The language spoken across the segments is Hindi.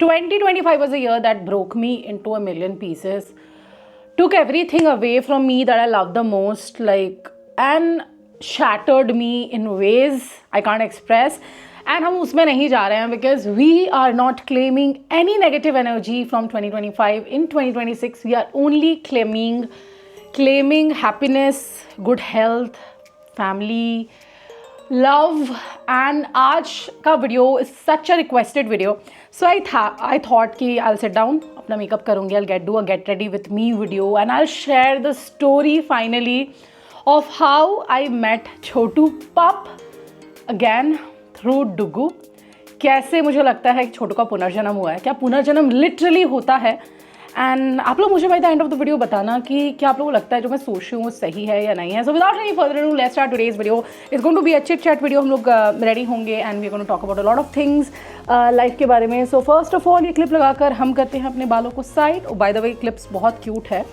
2025 was a year that broke me into a million pieces, took everything away from me that I love the most, and shattered me in ways I can't express. And हम उसमें नहीं जा रहे हैं because we are not claiming any negative energy from 2025. In 2026, we are only claiming happiness, good health, family, love. And आज का video is such a requested video. So I thought कि I'll sit down, अपना makeup करूँगी, I'll do a get ready with me video, and I'll share the story finally of how I met Chhotu pup again through डुगू. कैसे मुझे लगता है कि छोटू का पुनर्जन्म हुआ है, क्या पुनर्जन्म लिटरली होता है. एंड आप लोग मुझे by the end of the video बताना कि क्या आप लोगों को लगता है जो मैं सोच रही हूँ वो सही है या नहीं है. So without any further ado let's start today's video. It's going to be a chit chat video. हम लोग रेडी होंगे and we are going to talk about a lot of things life के बारे में. सो फर्स्ट ऑफ ऑल ये क्लिप लगाकर हम करते हैं अपने बालों को side. By the way clips बहुत क्यूट है,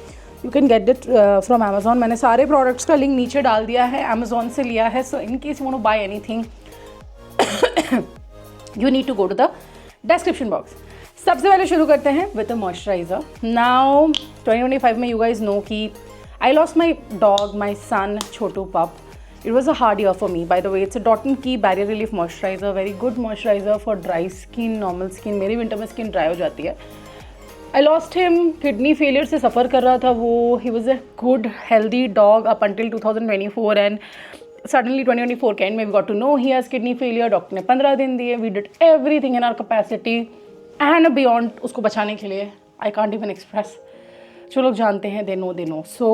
you can get it from Amazon. मैंने सारे प्रोडक्ट्स का लिंक नीचे डाल दिया है, अमेजोन से लिया है. So in case you want to buy anything you need to go to the description box. सबसे पहले शुरू करते हैं with a moisturizer. Now 2025 में you guys know कि I lost my dog, my son, Chhotu pup. It was a hard year for me. By the way, it's a Dot & Key Barrier Relief Moisturizer. Very good moisturizer for dry skin, normal skin. मेरी विंटर में स्किन ड्राई हो जाती है. I lost him. Kidney failure से सफ़र कर रहा था वो. He was a good, healthy dog up until 2024 and suddenly 2024 के end में we got to know he has kidney failure. Doctor ने 15 दिन दिए. We did everything in our capacity and beyond उसको बचाने के लिए. I can't even express. जो लोग जानते हैं they know. So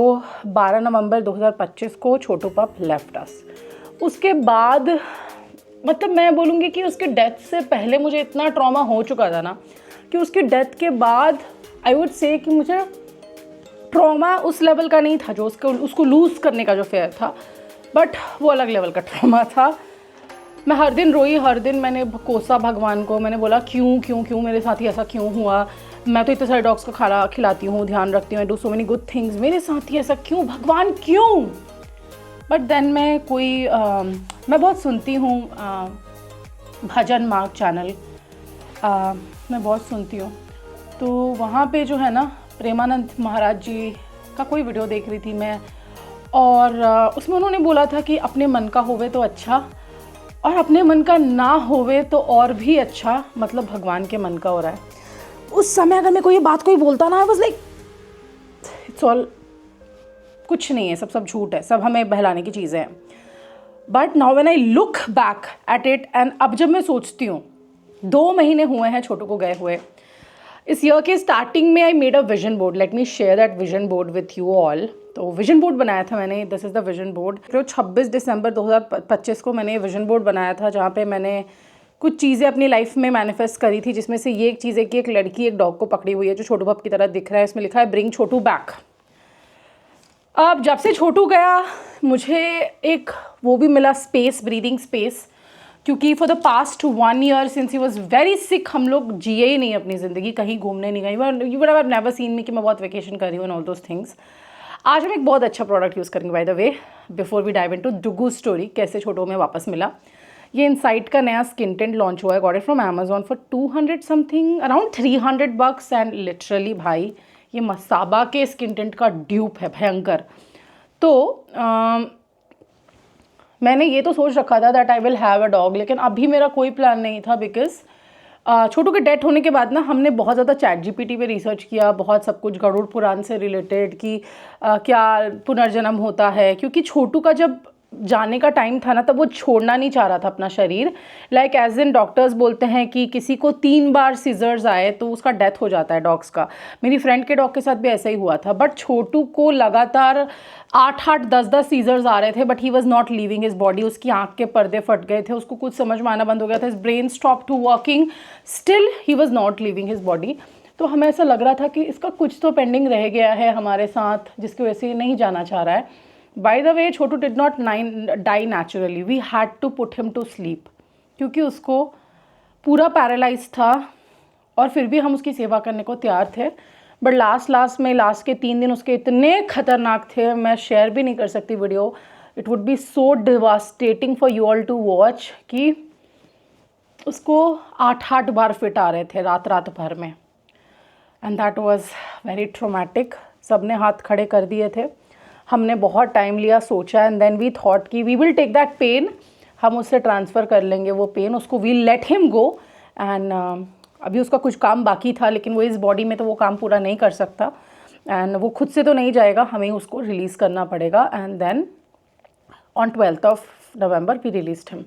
12 नवंबर 2025 को छोटू पप left us. उसके बाद मतलब मैं बोलूँगी कि उसके डेथ से पहले मुझे इतना ट्रॉमा हो चुका था ना कि उसकी डेथ के बाद I would say कि मुझे ट्रॉमा उस लेवल का नहीं था जो उसको लूज़ करने का जो फेयर था, बट वो अलग लेवल का ट्रॉमा था. मैं हर दिन रोई, हर दिन मैंने कोसा भगवान को. मैंने बोला क्यों मेरे साथ ही ऐसा क्यों हुआ. मैं तो इतने सारे डॉग्स को खाना खिलाती हूँ, ध्यान रखती हूँ, I do so many good things, मेरे साथ ही ऐसा क्यों भगवान क्यों. बट देन मैं बहुत सुनती हूँ भजन मार्ग चैनल, मैं बहुत सुनती हूँ. तो वहाँ पे जो है ना प्रेमानंद महाराज जी का कोई वीडियो देख रही थी मैं, और उसमें उन्होंने बोला था कि अपने मन का होवे तो अच्छा और अपने मन का ना होवे तो और भी अच्छा, मतलब भगवान के मन का हो रहा है. उस समय अगर मैं कोई बात कोई बोलता ना, I was like it's all कुछ नहीं है, सब झूठ है, सब हमें बहलाने की चीज़ें हैं. But now when I look back at it and अब जब मैं सोचती हूँ 2 महीने हुए हैं छोटू को गए हुए. इस ईयर के स्टार्टिंग में I made a vision board. Let me share that vision board with you all. तो विजन बोर्ड बनाया था मैंने. This is the vision board. तो 26 दिसंबर 2025 को मैंने विजन बोर्ड बनाया था, जहाँ पे मैंने कुछ चीज़ें अपनी लाइफ में मैनिफेस्ट करी थी, जिसमें से ये एक चीज़ है कि एक लड़की एक डॉग को पकड़ी हुई है जो छोटू पप की तरह दिख रहा है. इसमें लिखा है ब्रिंग छोटू बैक. अब जब से छोटू गया मुझे एक वो भी मिला स्पेस, ब्रीदिंग स्पेस, क्योंकि for the past 1 year since he was very sick हम लोग जिए ही नहीं अपनी ज़िंदगी, कहीं घूमने नहीं गए. You would have never seen मी कि मैं बहुत वेकेशन कर रही हूँ एंड ऑल दोज थिंग्स. आज हम एक बहुत अच्छा प्रोडक्ट यूज़ करेंगे. By the way, before we dive into Dugu story, कैसे छोटू में वापस मिला. ये इनसाइट का नया स्किन टेंट लॉन्च हुआ है. Got it from Amazon for 200 something, around 300 bucks. And literally भाई ये मसाबा के स्किन टेंट का ड्यूप है, भयंकर. तो मैंने ये तो सोच रखा था that I will have a dog, लेकिन अभी मेरा कोई प्लान नहीं था बिकॉज छोटू के डेथ होने के बाद ना हमने बहुत ज़्यादा ChatGPT पे रिसर्च किया, बहुत सब कुछ गरुड़ पुराण से रिलेटेड कि क्या पुनर्जन्म होता है. क्योंकि छोटू का जब जाने का टाइम था ना तब वो छोड़ना नहीं चाह रहा था अपना शरीर. लाइक एज इन डॉक्टर्स बोलते हैं कि किसी को 3 बार सीजर्स आए तो उसका डेथ हो जाता है डॉग्स का. मेरी फ्रेंड के डॉग के साथ भी ऐसा ही हुआ था. बट छोटू को लगातार 8-8, 10-10 सीजर्स आ रहे थे, but he was not leaving his body. उसकी आँख के पर्दे फट गए थे, उसको कुछ समझ में आना बंद हो गया था, his brain stop to working, still he was not leaving his body. तो हमें ऐसा लग रहा था कि इसका कुछ तो पेंडिंग रह गया है हमारे साथ, जिसकी वजह से ये नहीं जाना चाह रहा है. By the way, Chotu did not die naturally, we had to put him to sleep, क्योंकि उसको पूरा पैरालाइज था और फिर भी हम उसकी सेवा करने को तैयार थे. बट लास्ट के 3 दिन उसके इतने खतरनाक थे, मैं शेयर भी नहीं कर सकती video. It would be so devastating for you all to watch कि उसको 8 बार फिट आ रहे थे रात भर में, and that was very traumatic. सब ने हाथ खड़े कर दिए थे, हमने बहुत टाइम लिया, सोचा, एंड देन वी थॉट कि we will take that pain, हम उससे ट्रांसफ़र कर लेंगे वो पेन, उसको we let him go. And अभी उसका कुछ काम बाकी था, लेकिन वो इस बॉडी में तो वो काम पूरा नहीं कर सकता, एंड वो खुद से तो नहीं जाएगा, हमें उसको रिलीज़ करना पड़ेगा। And then on 12th November we released him.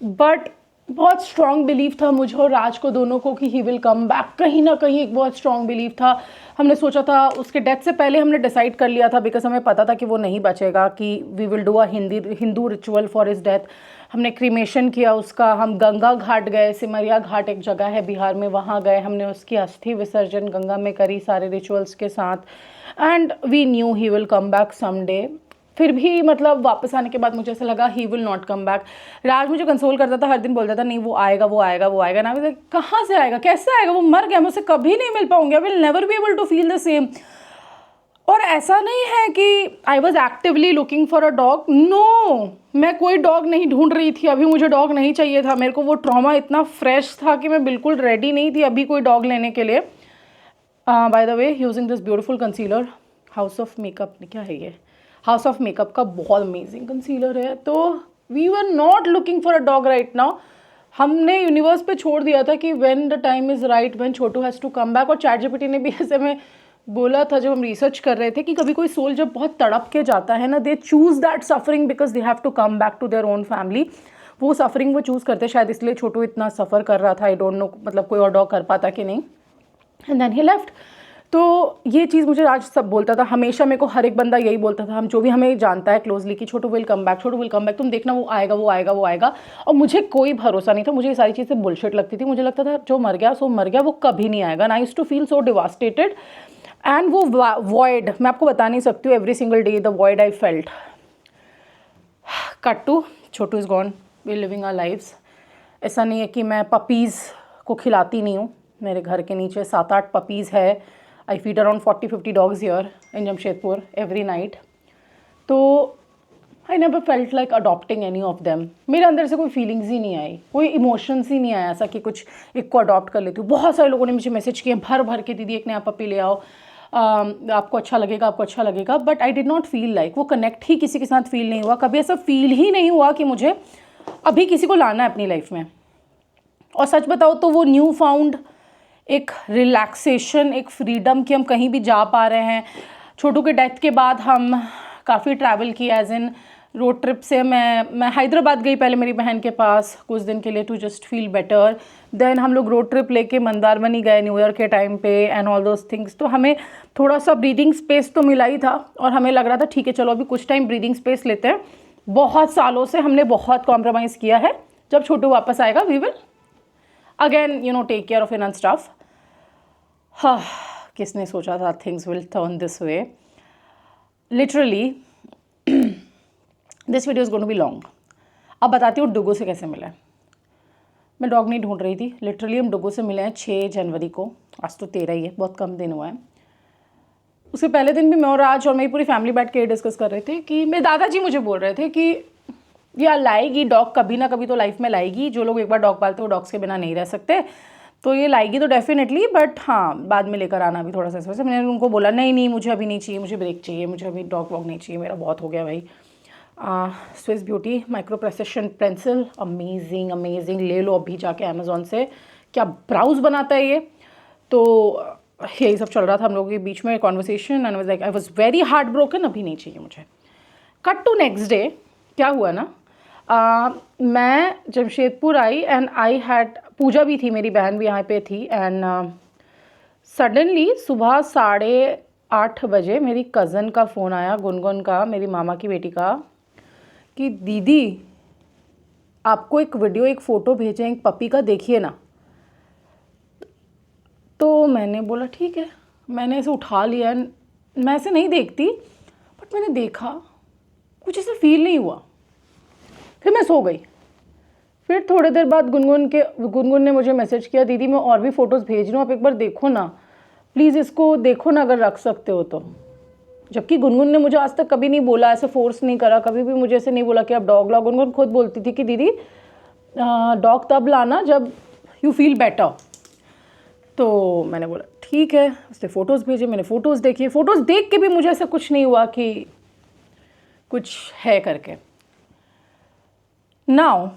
But बहुत स्ट्रॉन्ग बिलीव था मुझे और राज को दोनों को कि ही विल कम बैक, कहीं ना कहीं एक बहुत स्ट्रॉन्ग बिलीव था। हमने सोचा था, उसके डेथ से पहले हमने डिसाइड कर लिया था, बिकॉज हमें पता था कि वो नहीं बचेगा, कि we will do a Hindu ritual for his death. हमने क्रीमेशन किया उसका, हम गंगा घाट गए, सिमरिया घाट एक जगह है बिहार में, वहाँ गए, हमने उसकी अस्थि विसर्जन गंगा में करी सारे रिचुअल्स के साथ, and we knew he will come back someday. फिर भी मतलब वापस आने के बाद मुझे ऐसा लगा he will not come back. Raj मुझे कंसोल करता था, हर दिन बोलता था नहीं वो आएगा वो आएगा वो आएगा ना, मुझे कहाँ से आएगा, कैसे आएगा, वो मर गया, मुझसे कभी नहीं मिल पाऊंगी, I will never be able to feel the same. और ऐसा नहीं है कि I was actively looking for a dog, no, मैं कोई डॉग नहीं ढूंढ रही थी, अभी मुझे डॉग नहीं चाहिए था, मेरे को वो ट्रॉमा इतना फ्रेश था कि मैं बिल्कुल रेडी नहीं थी अभी कोई डॉग लेने के लिए। Bye the way, using this beautiful concealer, house of makeup, क्या है ये, हाउस ऑफ मेकअप का बहुत अमेजिंग कंसीलर है। तो we were not looking for a dog right now, हमने यूनिवर्स पे छोड़ दिया था कि when the time is right, when Chotu has to come back. और ChatGPT ने भी ऐसे में बोला था जब हम रिसर्च कर रहे थे कि कभी कोई सोल जब बहुत तड़प के जाता है ना, they choose that suffering because they have to come back to their own family. वो सफरिंग वो चूज़ करते, शायद इसलिए छोटू इतना सफ़र कर रहा था, आई डोंट नो मतलब कोई और डॉग कर पाता कि नहीं, एंड देन ही लेफ्ट। तो ये चीज़ मुझे आज सब बोलता था, हमेशा मेरे को हर एक बंदा यही बोलता था, हम जो भी हमें जानता है क्लोजली, कि छोटू will come back, Chhotu will come back, तुम देखना वो आएगा वो आएगा वो आएगा। और मुझे कोई भरोसा नहीं था, मुझे ये सारी चीज़ें बुलशिट लगती थी, मुझे लगता था जो मर गया सो मर गया, वो कभी नहीं आएगा। And I used to feel so devastated, and वो वॉइड मैं आपको बता नहीं सकती हूँ, every single day the void I felt. Cut to Chotu is gone, we living our lives. ऐसा नहीं है कि मैं पपीज़ को खिलाती नहीं हूँ, मेरे घर के नीचे 7-8 पपीज़ है। I feed around 40-50 dogs here in Jamshedpur every night. तो I never felt like adopting any of them, मेरे अंदर से कोई फीलिंग्स ही नहीं आई, कोई इमोशंस ही नहीं आया ऐसा कि कुछ एक को अडॉप्ट कर लेती हूँ। बहुत सारे लोगों ने मुझे मैसेज किए भर भर के, दीदी एक नया पपी ले आओ, आपको अच्छा लगेगा आपको अच्छा लगेगा, but I did not feel like, वो कनेक्ट ही किसी के साथ फील नहीं हुआ, कभी ऐसा फील ही नहीं हुआ कि मुझे अभी किसी को लाना है अपनी लाइफ में। और सच बताओ तो वो न्यू फाउंड एक रिलैक्सेशन, एक फ्रीडम कि हम कहीं भी जा पा रहे हैं। छोटू के डेथ के बाद हम काफ़ी ट्रैवल किया, एज इन रोड ट्रिप से मैं हैदराबाद गई पहले मेरी बहन के पास कुछ दिन के लिए to just feel better. Then हम लोग रोड ट्रिप लेके मंदारमनी गए न्यू ईयर के टाइम पे एंड ऑल दोज थिंग्स। तो हमें थोड़ा सा ब्रीदिंग स्पेस तो मिला ही था, और हमें लग रहा था ठीक है चलो अभी कुछ टाइम ब्रीदिंग स्पेस लेते हैं। बहुत सालों से हमने बहुत कॉम्प्रोमाइज़ किया है, जब छोटू वापस आएगा we will again you know take care of in and stuff. हाँ, किसने सोचा था things will turn this way. Literally this video is going to be long. अब बताती हूँ डुगो से कैसे मिला। मैं डॉग नहीं ढूंढ रही थी, लिटरली हम डुगो से मिले हैं 6 जनवरी को, आज तो 13 ही है, बहुत कम दिन हुआ है। उसके पहले दिन भी मैं और राज और मेरी पूरी फैमिली बैठ के डिस्कस कर रहे थे कि मेरे दादाजी मुझे बोल रहे थे कि यार लाएगी डॉग, कभी ना कभी तो लाइफ में लाएगी, जो लोग एक बार डॉग पालते हैं वो डॉग्स के बिना नहीं रह सकते, तो ये लाएगी तो डेफिनेटली, बट हाँ बाद में लेकर आना भी थोड़ा सा इस वजह से। मैंने उनको बोला नहीं नहीं मुझे अभी नहीं चाहिए, मुझे ब्रेक चाहिए, मुझे अभी डॉग वॉग नहीं चाहिए, मेरा बहुत हो गया भाई। Swiss beauty micro precision pencil, amazing amazing, ले लो अभी जाके अमेज़ॉन से, क्या ब्राउज बनाता है ये। तो यही सब चल रहा था हम लोगों के बीच में conversation, and like I was very heart broken, अभी नहीं चाहिए मुझे। कट टू नेक्स्ट डे, क्या हुआ ना, मैं जमशेदपुर आई एंड आई हैड, पूजा भी थी, मेरी बहन भी यहाँ पे थी, एंड सडनली सुबह 8:30 बजे मेरी कज़न का फ़ोन आया, गुनगुन का, मेरी मामा की बेटी का, कि दीदी आपको एक वीडियो एक फ़ोटो भेजे एक पपी का, देखिए ना। तो मैंने बोला ठीक है, मैंने इसे उठा लिया, मैं ऐसे नहीं देखती बट मैंने देखा, कुछ ऐसे फील नहीं हुआ, फिर मैं सो गई। फिर थोड़ी देर बाद गुनगुन ने मुझे मैसेज किया, दीदी मैं और भी फ़ोटोज़ भेज रही हूँ, आप एक बार देखो ना प्लीज़, इसको देखो ना अगर रख सकते हो तो। जबकि गुनगुन ने मुझे आज तक कभी नहीं बोला, ऐसे फोर्स नहीं करा, कभी भी मुझे ऐसे नहीं बोला कि आप डॉग लाओ। गुनगुन खुद बोलती थी कि दीदी डॉग तब लाना जब यू फील बेटर। तो मैंने बोला ठीक है, उसने फ़ोटोज़ भेजे, मैंने फ़ोटोज़ देखी, फ़ोटोज़ देख के भी मुझे ऐसा कुछ नहीं हुआ कि कुछ है करके। नाउ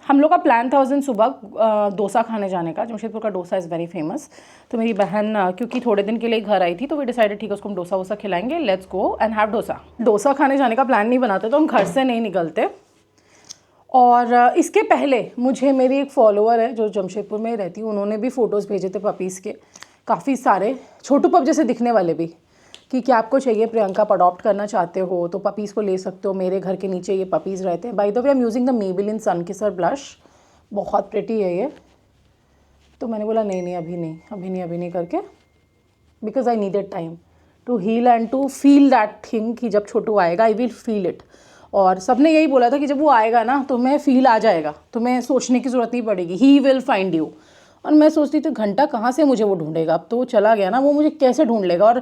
हम लोग का प्लान था उस दिन सुबह डोसा खाने जाने का। जमशेदपुर का डोसा इज़ वेरी फेमस। तो मेरी बहन क्योंकि थोड़े दिन के लिए घर आई थी तो वी डिसाइडेड ठीक है उसको हम डोसा वोसा खिलाएंगे, let's go and have dosa. Dosa खाने जाने का प्लान नहीं बनाते तो हम घर से नहीं निकलते। और इसके पहले मुझे मेरी एक फॉलोअर है जो जमशेदपुर में रहती है, उन्होंने भी फ़ोटोज़ भेजे थे पपीज़ के, काफ़ी सारे छोटू पप जैसे दिखने वाले भी, कि क्या आपको चाहिए प्रियंका, आप अडॉप्ट करना चाहते हो तो पपीज़ को ले सकते हो, मेरे घर के नीचे ये पपीज़ रहते हैं। By the way I am using the Maybelline Sunkisser blush, बहुत प्रिटी है ये। तो मैंने बोला नहीं अभी नहीं करके, because I needed time to heal and to feel that thing कि जब छोटू आएगा आई विल फील इट। और सबने यही बोला था कि जब वो आएगा ना तुम्हें फील आ जाएगा, तुम्हें सोचने की ज़रूरत नहीं पड़ेगी, ही विल फाइंड यू। और मैं सोचती थी घंटा कहाँ से मुझे वो ढूंढेगा, अब तो वो चला गया ना, वो मुझे कैसे ढूंढ लेगा। और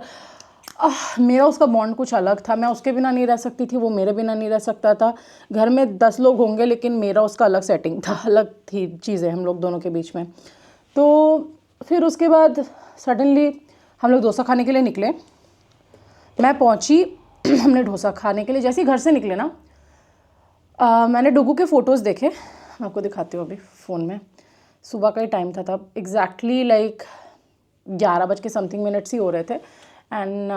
मेरा उसका बॉन्ड कुछ अलग था, मैं उसके बिना नहीं रह सकती थी, वो मेरे बिना नहीं रह सकता था। घर में 10 लोग होंगे लेकिन मेरा उसका अलग सेटिंग था, अलग थी चीज़ें हम लोग दोनों के बीच में। तो फिर उसके बाद सडनली हम लोग डोसा खाने के लिए निकले, मैं पहुंची हमने डोसा खाने के लिए जैसे ही घर से निकले ना, मैंने डुगू के फ़ोटोज़ देखे, मैं आपको दिखाती हूँ अभी फ़ोन में। सुबह का ही टाइम था तब, एग्जैक्टली लाइक 11 बज के समथिंग ही हो रहे थे। एंड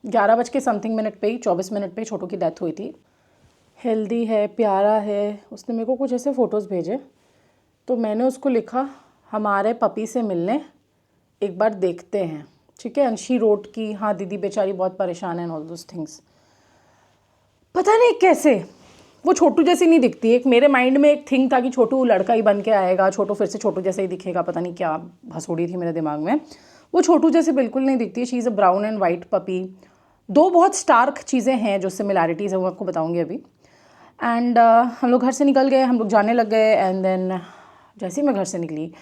11 बज के समथिंग पे ही 24 पे ही छोटू की डेथ हुई थी। हेल्दी है, प्यारा है। उसने मेरे को कुछ ऐसे फ़ोटोज़ भेजे तो मैंने उसको लिखा हमारे पपी से मिलने एक बार देखते हैं, ठीक है। एंड शी रोट की हाँ दीदी बेचारी बहुत परेशान है एंड ऑल दोज थिंग्स। पता नहीं कैसे वो छोटू जैसी नहीं दिखती। एक मेरे माइंड में एक थिंग था कि छोटू लड़का ही बन के आएगा, छोटू फिर से छोटू जैसे ही दिखेगा, पता नहीं क्या भसोड़ी थी मेरे दिमाग में। वो छोटू जैसे बिल्कुल नहीं दिखती। She is a brown and white puppy. दो बहुत स्टार्क चीज़ें हैं जो सिमिलैरिटीज़ है, वो आपको बताऊँगी अभी। एंड हम लोग घर से निकल गए, हम लोग जाने लग गए। एंड देन जैसे ही मैं घर से निकली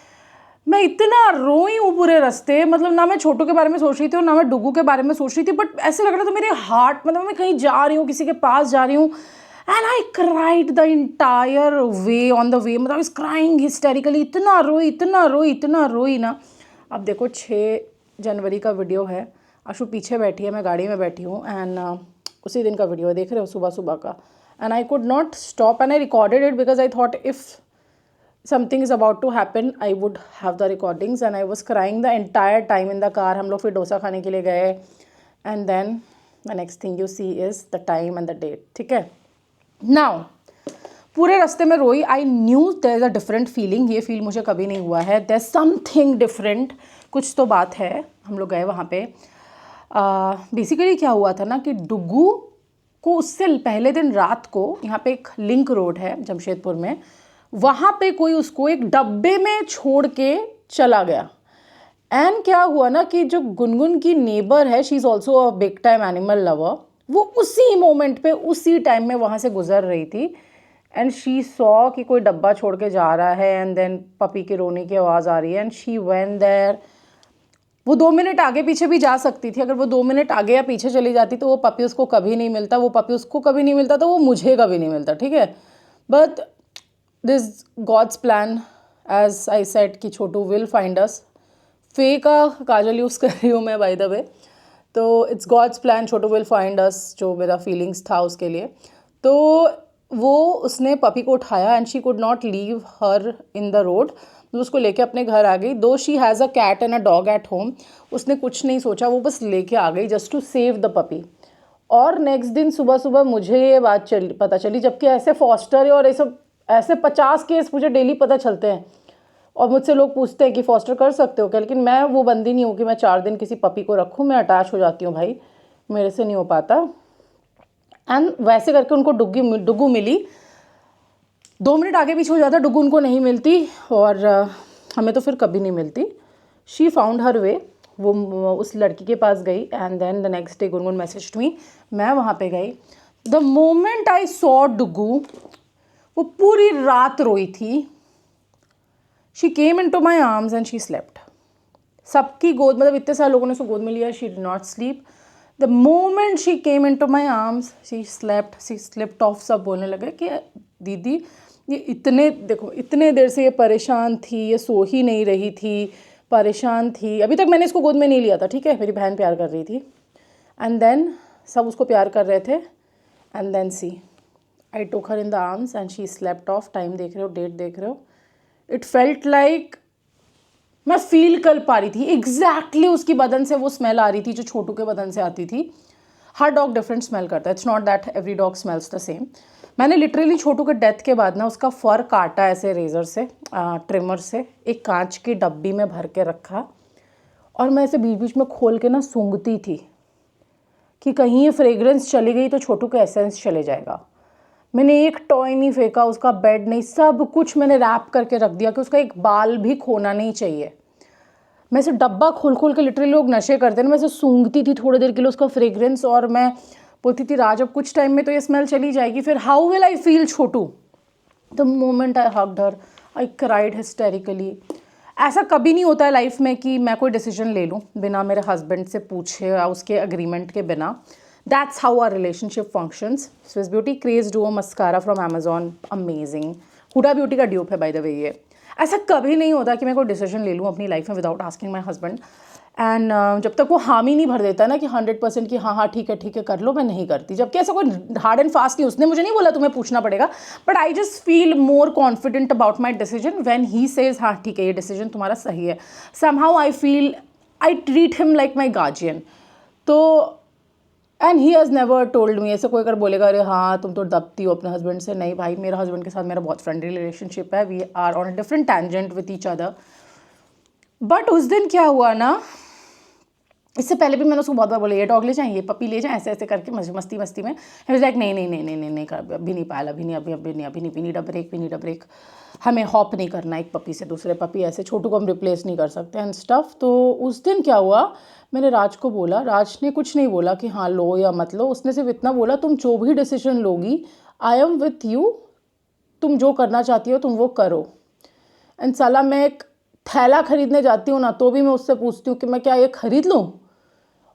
मैं इतना रोई हूँ पूरे रास्ते। मतलब ना मैं छोटू के बारे में सोच रही थी और ना मैं डुगू के बारे में सोच रही थी, बट ऐसे लग रहा था मेरे हार्ट, मतलब मैं कहीं जा रही हूँ, किसी के पास जा रही हूँ। And I cried the entire way on the way, मतलब आई वाज क्राइंग हिस्टेरिकली। इतना रोई ना। अब देखो 6 जनवरी का वीडियो है, आशु पीछे बैठी है, मैं गाड़ी में बैठी हूँ। एंड उसी दिन का वीडियो देख रहे हो, सुबह सुबह का। And I could not stop and I recorded it because I thought if something is about to happen I would have the recordings. And I was crying the entire time in the car. हम लोग फिर डोसा खाने के लिए गए and then the next thing you see is the time and the date, ठीक है। now पूरे रास्ते में रोई। I knew there is a different feeling, ये फील मुझे कभी नहीं हुआ है। there's something different, कुछ तो बात है। हम लोग गए वहाँ पे। बेसिकली क्या हुआ था ना कि डुगू को उससे पहले दिन रात को यहाँ पे एक लिंक रोड है जमशेदपुर में, वहाँ पे कोई उसको एक डब्बे में छोड़ के चला गया। एंड क्या हुआ ना कि जो गुनगुन की नेबर है, she is also a big time animal lover, वो उसी मोमेंट पे उसी टाइम में वहाँ से गुजर रही थी। एंड शी सॉ कि कोई डब्बा छोड़ के जा रहा है एंड देन पपी के रोने की आवाज़ आ रही है। And she went there. वो 2 मिनट आगे पीछे भी जा सकती थी, अगर वो 2 मिनट आगे या पीछे चली जाती तो वो पपी उसको कभी नहीं मिलता, वो पपी उसको कभी नहीं मिलता, तो वो मुझे कभी नहीं मिलता, ठीक है। But this God's plan, as I said कि छोटू विल फाइंड अस। फे का काजल यूज़ कर रही हूँ मैं बाय द वे। तो it's God's plan, Chhotu will find us, जो मेरा फीलिंग्स था उसके लिए। तो वो उसने पपी को उठाया and she could not leave her in the road. तो उसको लेके अपने घर आ गई। Though she has a cat and a dog at home, उसने कुछ नहीं सोचा, वो बस लेके आ गई just to save the puppy. और नेक्स्ट दिन सुबह सुबह मुझे ये बात पता चली, जबकि ऐसे फॉस्टर है और ऐसे 50 केस मुझे डेली पता चलते हैं। और मुझसे लोग पूछते हैं कि फॉस्टर कर सकते हो क्या, लेकिन मैं वो बंदी नहीं हूँ कि मैं 4 दिन किसी पपी को रखूँ। मैं अटैच हो जाती हूँ भाई, मेरे से नहीं हो पाता। एंड वैसे करके उनको डुगू मिली। 2 मिनट आगे पीछे हो जाता, डुगू उनको नहीं मिलती और हमें तो फिर कभी नहीं मिलती। शी फाउंड हर वे, वो उस लड़की के पास गई। And then the next day Gungun message me, मैं वहाँ पे गई। The moment I saw Dugu, वो पूरी रात रोई थी। She came in to my arms and she slept. सबकी गोद, मतलब इतने सारे लोगों ने उसको गोद में लिया, she did not sleep. The moment she came in to my arms she slept, she slipped off. सब बोलने लगे कि दीदी ये इतने देखो, इतने देर से ये परेशान थी, ये सो ही नहीं रही थी, परेशान थी। अभी तक मैंने इसको गोद में नहीं लिया था, ठीक है, मेरी बहन प्यार कर रही थी। एंड देन सब उसको प्यार कर रहे थे। And then see I took her in the arms and she slept off. Time देख रहे हो, डेट देख रहे हो। इट फेल्ट लाइक मैं फील कर पा रही थी एग्जैक्टली उसकी बदन से वो स्मेल आ रही थी जो छोटू के बदन से आती थी। हर डॉग डिफरेंट स्मेल करता है, it's not that every dog smells the same. मैंने लिटरली छोटू के डेथ के बाद ना उसका फर काटा ऐसे रेजर से, ट्रिमर से, एक कांच की डब्बी में भर के रखा और मैं ऐसे बीच बीच में खोल के ना सूंघती थी कि कहीं ये फ्रेग्रेंस चली गई तो छोटू का एसेंस चले जाएगा। मैंने एक टॉय नहीं फेंका, उसका बेड नहीं, सब कुछ मैंने रैप करके रख दिया कि उसका एक बाल भी खोना नहीं चाहिए। मैं ऐसे डब्बा खोल खोल के लिटरली लोग नशे करते हैं ना, मैं ऐसे सूंघती थी थोड़ी देर के लिए उसका फ्रेग्रेंस और मैं बोलती थी राज अब कुछ टाइम में तो ये स्मेल चली जाएगी, फिर how will I feel Chhotu. The moment I hugged her I cried हिस्टेरिकली। ऐसा कभी नहीं होता है लाइफ में कि मैं कोई डिसीजन ले लूँ बिना मेरे हस्बैंड से पूछे या उसके एग्रीमेंट के बिना। That's how our relationship functions. Swiss Beauty craze duo mascara from Amazon, amazing. Huda beauty का ड्यूप है बाय द वे ये। ऐसा कभी नहीं होता कि मैं कोई डिसीजन ले लूँ अपनी लाइफ में without asking my husband. And जब तक वो हामी नहीं भर देता ना कि 100% कि हाँ ठीक है कर लो, मैं नहीं करती। जबकि ऐसा कोई हार्ड एंड फास्ट नहीं, उसने मुझे नहीं बोला तुम्हें पूछना पड़ेगा, but I just feel more confident about my decision when he says हाँ ठीक है ये डिसीजन तुम्हारा सही है। Somehow I feel I treat him like my guardian. तो and he has never told me, ऐसे कोई अगर बोलेगा अरे हाँ तुम तो दबती हो अपने हस्बैंड से, नहीं भाई, मेरा हस्बैंड के साथ मेरा बहुत फ्रेंडली रिलेशनशिप है। We are on a different tangent with each other. But उस दिन क्या हुआ ना, इससे पहले भी मैंने उसको बहुत बार बोला ये डॉग ले जाएं, ये पपी ले जाएं, ऐसे ऐसे करके मस्ती मस्ती में। ही वाज लाइक नहीं कर, अभी नहीं पायल, अभी नहीं, वी नीड अ ब्रेक। हमें हॉप नहीं करना एक पपी से दूसरे पपी, ऐसे छोटू को हम रिप्लेस नहीं कर सकते एंड स्टफ। तो उस दिन क्या हुआ, मैंने राज को बोला, राज ने कुछ नहीं बोला कि हाँ लो या मत लो, उसने सिर्फ इतना बोला तुम जो भी डिसीजन लोगी आई एम विथ यू, तुम जो करना चाहती हो तुम वो करो। एंड साला मैं एक थैला खरीदने जाती हूँ ना तो भी मैं उससे पूछती हूँ कि मैं क्या ये खरीद लूँ,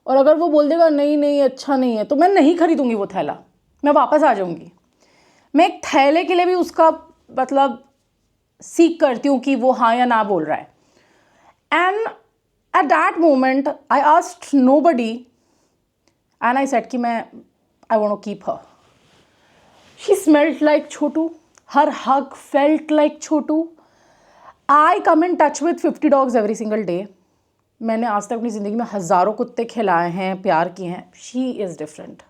और अगर वो बोल देगा नहीं अच्छा नहीं है तो मैं नहीं खरीदूंगी वो थैला, मैं वापस आ जाऊंगी। मैं एक थैले के लिए भी उसका मतलब सीख करती हूँ कि वो हाँ या ना बोल रहा है। And at that moment I asked nobody and I said कि मैं I want to keep her. She smelled like Chotu, her hug felt like Chotu. I come in touch with 50 dogs every single day. मैंने आज तक अपनी ज़िंदगी में हज़ारों कुत्ते खिलाए हैं, प्यार किए हैं। She is different.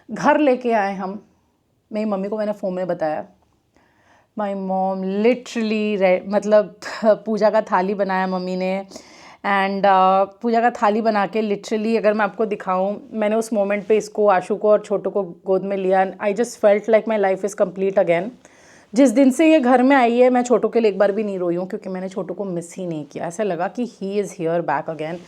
घर लेके आए हम, मेरी मम्मी को मैंने फ़ोन में बताया। माई मॉम लिटरली मतलब पूजा का थाली बनाया मम्मी ने। एंड पूजा का थाली बना के लिटरली अगर मैं आपको दिखाऊं, मैंने उस मोमेंट पे इसको, आशु को और छोटू को गोद में लिया and I just felt like my life is complete again. जिस दिन से ये घर में आई है मैं छोटू के लिए एक बार भी नहीं रोई हूँ क्योंकि मैंने छोटू को मिस ही नहीं किया। ऐसा लगा कि he is hear back again.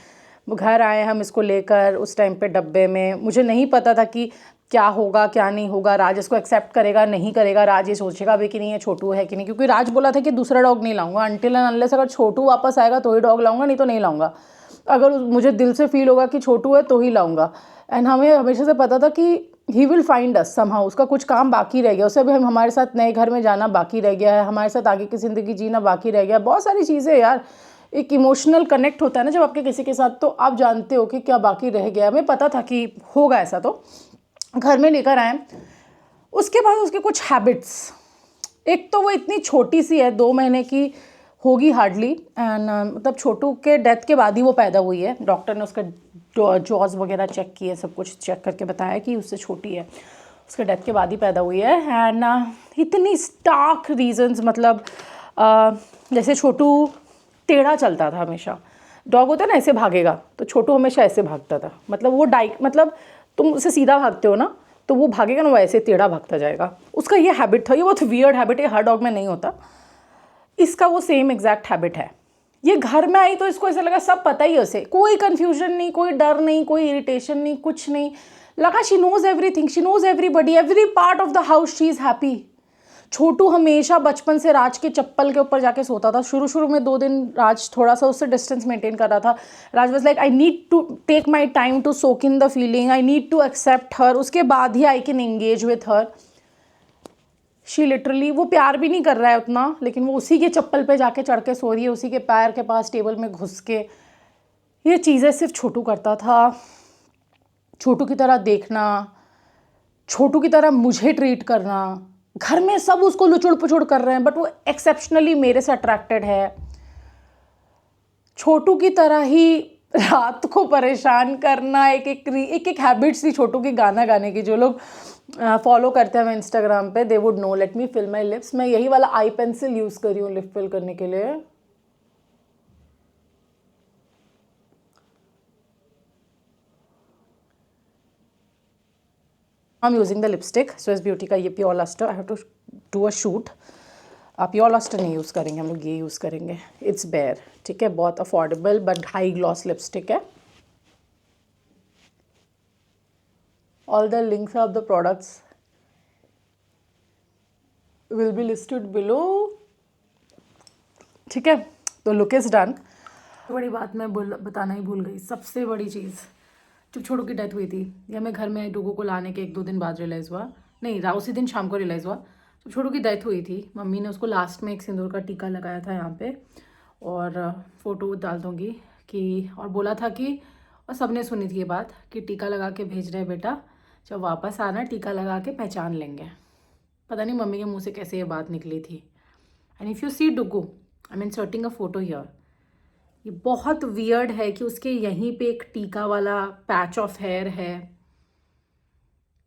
वो घर आए हम इसको लेकर, उस टाइम पे डब्बे में, मुझे नहीं पता था कि क्या होगा क्या नहीं होगा, राज इसको एक्सेप्ट करेगा नहीं करेगा, राज ये सोचेगा भी कि नहीं ये छोटू है कि नहीं, क्योंकि राज बोला था कि दूसरा डॉग नहीं लाऊंगा अनटिल एंड अनलेस अगर छोटू वापस आएगा तो ही डॉग लाऊंगा, नहीं तो नहीं लाऊंगा। अगर मुझे दिल से फील होगा कि छोटू है तो ही लाऊंगा। एंड हमें हमेशा से पता था कि ही विल फाइंड अस समहाउ। उसका कुछ काम बाकी रह गया, उसे भी हमारे साथ नए घर में जाना बाकी रह गया है, हमारे साथ आगे की ज़िंदगी जीना बाकी रह गया, बहुत सारी चीज़ें यार। एक इमोशनल कनेक्ट होता है ना जब आपके किसी के साथ, तो आप जानते हो कि क्या बाकी रह गया। हमें पता था कि होगा ऐसा, तो घर में लेकर आए। उसके बाद उसके कुछ हैबिट्स, एक तो वो इतनी छोटी सी है, 2 महीने की होगी हार्डली। एंड मतलब छोटू के डेथ के बाद ही वो पैदा हुई है। डॉक्टर ने उसका जॉज वगैरह चेक किए, सब कुछ चेक करके बताया कि उससे छोटी है, उसके डेथ के बाद ही पैदा हुई है। एंड इतनी स्टार्क रीजंस, मतलब जैसे छोटू टेढ़ा चलता था हमेशा। डॉग होता है ना ऐसे भागेगा, तो छोटू हमेशा ऐसे भागता था। मतलब वो मतलब तुम उसे सीधा भागते हो ना तो वो भागेगा ना, वो ऐसे टेढ़ा भागता जाएगा। उसका ये हैबिट था, ये बहुत वियर्ड हैबिट है, हर डॉग में नहीं होता। इसका वो सेम एग्जैक्ट हैबिट है। ये घर में आई तो इसको ऐसा लगा सब पता ही है उसे, कोई कन्फ्यूजन नहीं, कोई डर नहीं, कोई इरिटेशन नहीं, कुछ नहीं लगा। She knows everything, she knows everybody, every part of the house she is happy. Chhotu हमेशा बचपन से राज के चप्पल के ऊपर जाके सोता था। शुरू में 2 दिन राज थोड़ा सा उससे डिस्टेंस मेंटेन कर रहा था। Raj was like I need to take my time to soak in the feeling, I need to accept her, उसके बाद ही I can engage with her. She literally, वो प्यार भी नहीं कर रहा है उतना, लेकिन वो उसी के चप्पल पे जाके चढ़ के सो रही है, उसी के पैर के पास टेबल में घुस के। ये चीज़ें सिर्फ छोटू करता था। छोटू की तरह देखना, छोटू की तरह मुझे ट्रीट करना। घर में सब उसको लुचुड़ पुचुड़ कर रहे हैं, बट वो एक्सेप्शनली मेरे से अट्रैक्टेड है। छोटू की तरह ही रात को परेशान करना। एक हैबिट्स थी छोटू की गाना गाने की। जो लोग फॉलो करते हैं इंस्टाग्राम पे, they would know. Let me fill my lips. मैं यही वाला आई पेंसिल यूज़ करी हूँ लिप फिल करने के लिए। I am using the lipstick Swiss Beauty का ये pure lustre. I have to do a shoot. आप प्योर लस्टर नहीं यूज़ करेंगे, हम लोग ये यूज़ करेंगे। इट्स बेयर, ठीक है, बहुत affordable but high gloss lipstick है। All the links of the products will be listed below, ठीक है। तो लुक इज़ डन। बड़ी बात मैं बताना ही भूल गई, सबसे बड़ी चीज़। जब छोटू की डेथ हुई थी, या मैं घर में डुगू को लाने के 1-2 दिन बाद रियलाइज़ हुआ, नहीं उसी दिन शाम को रियलाइज़ हुआ। जब छोटू की डेथ हुई थी, मम्मी ने उसको लास्ट में एक सिंदूर का टीका लगाया था यहाँ पे, और फ़ोटो डाल दूँगी कि, और बोला था कि, और सबने सुनी थी ये बात कि टीका लगा के भेज रहे बेटा, जब वापस आना टीका लगा के पहचान लेंगे। पता नहीं मम्मी के मुँह से कैसे ये बात निकली थी। And if you see Dugu, I am inserting a photo here. ये बहुत वियर्ड है कि उसके यहीं पे एक टीका वाला पैच ऑफ हेयर है,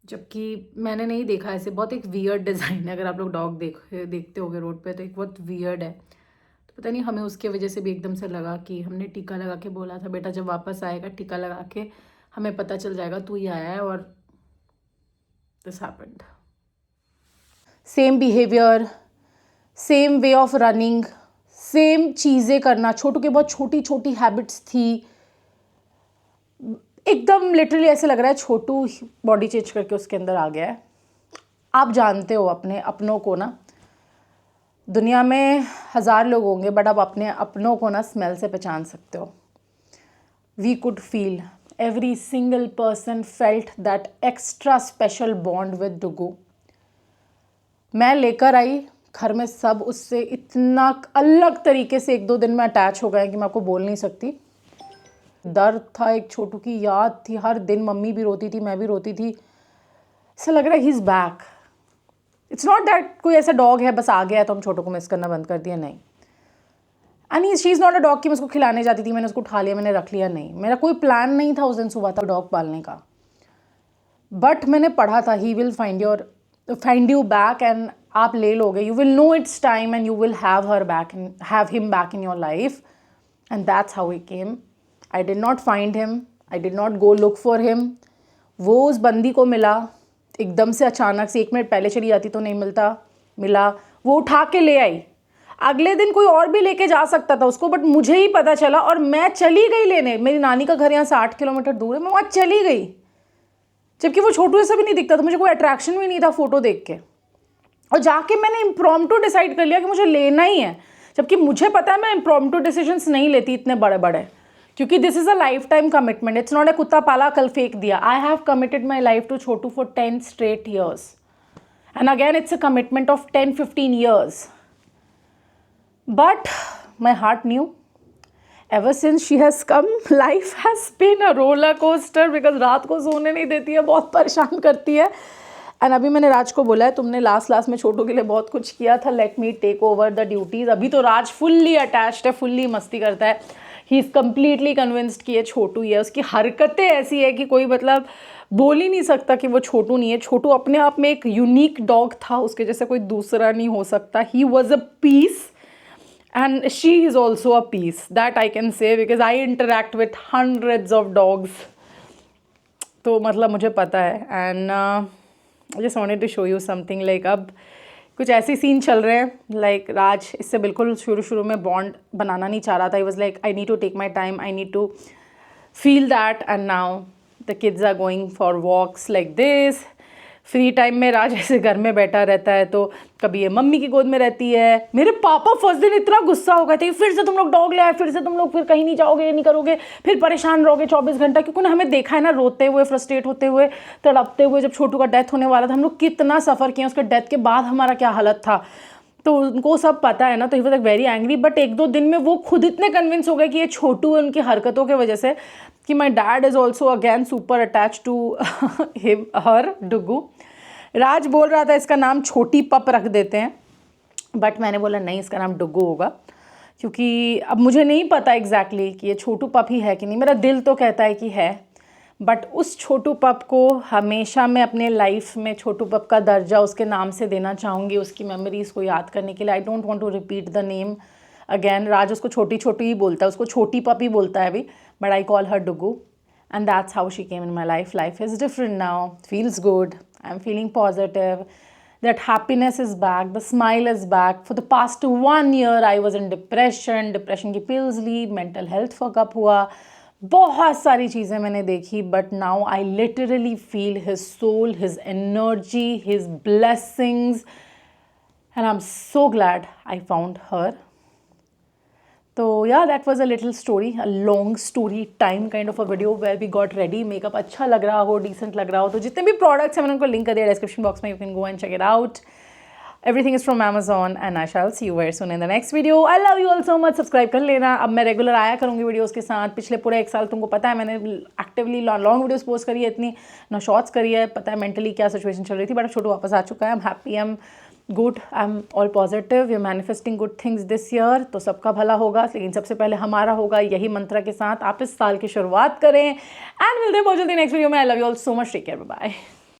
जबकि मैंने नहीं देखा ऐसे। बहुत एक वियर्ड डिज़ाइन है। अगर आप लोग डॉग देखते होगे रोड पे, तो एक बहुत वियर्ड है। तो पता नहीं हमें उसके वजह से भी एकदम से लगा कि हमने टीका लगा के बोला था बेटा जब वापस आएगा टीका लगा के हमें पता चल जाएगा तू ही आया है, और this happened. Same behaviour, same way of running, same चीज़ें करना। छोटू के बहुत छोटी छोटी हैबिट्स थी। एकदम लिटरली ऐसे लग रहा है छोटू बॉडी चेंज करके उसके अंदर आ गया है। आप जानते हो अपने अपनों को ना, दुनिया में 1000 लोग होंगे, बट आप अपने अपनों को ना स्मेल से पहचान सकते हो। We could feel, every single person felt that extra special bond with Dugu. मैं लेकर आई घर में, सब उससे इतना अलग तरीके से 1-2 दिन में अटैच हो गए कि मैं आपको बोल नहीं सकती। दर्द था, एक छोटू की याद थी, हर दिन मम्मी भी रोती थी, मैं भी रोती थी। ऐसा लग रहा है he is back. It's not that कोई ऐसा डॉग है बस आ गया है तो हम छोटू को मिस करना बंद कर दिया, नहीं। And she is not a dog कि मैं उसको खिलाने जाती थी, मैंने उसको उठा लिया, मैंने रख लिया, नहीं। मेरा कोई प्लान नहीं था उस दिन सुबह तक डॉग पालने का। बट मैंने पढ़ा था he will find you back, and आप ले लोगे। You will know it's time and you will have him back in your life. And that's how he came. I did not find him, I did not go look for him. वो उस बंदी को मिला एकदम से, अचानक से। 1 मिनट पहले चली जाती तो नहीं मिला। वो उठा के ले आई। अगले दिन कोई और भी लेके जा सकता था उसको, बट मुझे ही पता चला और मैं चली गई लेने। मेरी नानी का घर यहाँ से 8 किलोमीटर दूर है, मैं वहाँ चली गई, जबकि वो छोटू ऐसा भी नहीं दिखता था, मुझे कोई अट्रैक्शन भी नहीं था फोटो देख के। और जाके मैंने इम्प्रॉम्प्टू डिसाइड कर लिया कि मुझे लेना ही है, जबकि मुझे पता है मैं इम्प्रॉम्प्टू डिसीजंस नहीं लेती इतने बड़े बड़े, क्योंकि this is a lifetime commitment. It's not a कुत्ता पाला कल फेंक दिया। I have committed my life to Chotu for 10 straight years, and again it's a commitment of 10-15 years. But my heart knew ever since she has come, life has been a roller coaster, because रात को सोने नहीं देती है, बहुत परेशान करती है। एंड अभी मैंने राज को बोला है तुमने लास्ट में छोटू के लिए बहुत कुछ किया था, let me take over the duties. अभी तो राज फुल्ली अटैच्ड है, फुल्ली मस्ती करता है। ही इज़ कम्प्लीटली कन्विंस्ड कि ये छोटू ही है। उसकी हरकतें ऐसी है कि कोई मतलब बोल ही नहीं सकता कि वो छोटू नहीं है। छोटू अपने आप में एक यूनिक डॉग था, उसके जैसे कोई दूसरा नहीं हो सकता। He was a piece and she is also a piece, that I can say, because I interact with hundreds of dogs. तो मतलब मुझे पता है। and I just wanted to show you something, like अब कुछ ऐसे सीन चल रहे हैं, like राज इससे बिल्कुल शुरू में बॉन्ड बनाना नहीं चाह रहा था। He was like I need to take my time, I need to feel that, and now the kids are going for walks like this. Free time में राज ऐसे घर में बैठा रहता है, तो कभी ये मम्मी की गोद में रहती है। मेरे पापा फर्स्ट दिन इतना गुस्सा हो गए थे, फिर से तुम लोग डॉग ले आए, फिर से तुम लोग फिर कहीं नहीं जाओगे, ये नहीं करोगे, फिर परेशान रहोगे 24 घंटा, क्योंकि उन्होंने हमें देखा है ना रोते हुए, फ्रस्ट्रेट होते हुए, तड़पते हुए। जब छोटू का डेथ होने वाला था, हम लोग कितना सफ़र किया, उसके डेथ के बाद हमारा क्या हालत था, तो उनको सब पता है ना। तो he was like very angry, but 1-2 दिन में वो खुद इतने कन्विंस हो गए कि ये छोटू है, उनकी हरकतों की वजह से, कि my dad is also again super attach to him her Dugu. Raj बोल रहा था इसका नाम छोटी पप रख देते हैं, बट मैंने बोला नहीं, इसका नाम डुगू होगा, क्योंकि अब मुझे नहीं पता एग्जैक्टली कि ये छोटू पप ही है कि नहीं। मेरा दिल तो कहता है कि है, बट उस छोटू पप को हमेशा मैं अपने लाइफ में छोटू पप का दर्जा उसके नाम से देना चाहूँगी, उसकी मेमोरीज़ को याद करने के लिए। I don't want to repeat the name again. Raj उसको छोटी छोटी ही बोलता है, उसको छोटी पप ही बोलता है अभी, but I call her Dugu, and that's how she came in my life. Life is different now, feels good, I'm feeling positive, that happiness is back, the smile is back. For the past 1 year I was in depression की pills ली, mental health fuck up हुआ, बहुत सारी चीज़ें मैंने देखी, but now I literally feel his soul, his energy, his blessings, and I'm so glad I found her. तो yeah, that was a little story, a long story time kind of a video where we got ready. Makeup अच्छा लग रहा हो, decent लग रहा हो, तो जितने भी products हैं मैंने उनको लिंक कर दिया डिस्क्रिप्शन बॉक्स में, you can go and check it out. Everything is from Amazon and I shall see you very soon in the next video. I love you all so much. Subscribe कर लेना। अब मैं रेगुलर आया करूँगी वीडियोज़ के साथ। पिछले पूरे 1 साल तुमको पता है मैंने एक्टिवली लॉन्ग वीडियोज़ पोस्ट करी है, इतनी ना शॉर्ट्स करी है। पता है मेंटली क्या सिचुएशन चल रही थी, बट अब छोटू वापस आ चुका है। I am happy, I am good, I am all positive, we are manifesting good things this year. तो सबका भला होगा, लेकिन सबसे पहले हमारा होगा। यही मंत्र के साथ आप इस साल की शुरुआत करें, एंड मिलते हैं बहुत जल्दी नेक्स्ट वीडियो में। I love you all so much, take care, bye bye.